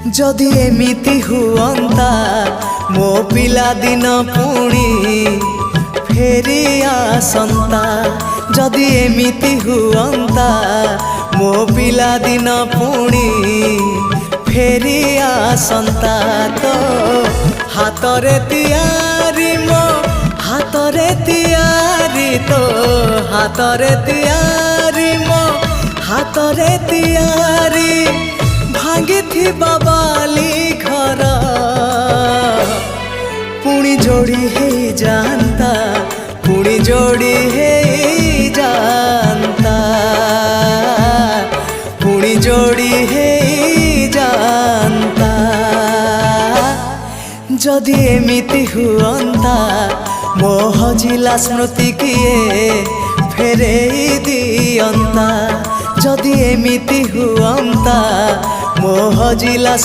जदि एमिति हुअंता मो पिला दिन पुणी फेरी आसंता। जदि एमिति हुअंता मो पिला दिन पुणी फेरी आसंता। तो हातरे तियारी मो हातरे तियारी तो हातरे तियारी मो हातरे तियारी भांगी थी बाबाली घर पुणी जोड़ी है जानता पुणी जोड़ी है जानता पुणी जोड़ी है जानता। जदि एमिति हुअंता मो हजिला स्मृति किए फेरे दियंता। जदि एमिति हुअंता मो हजिला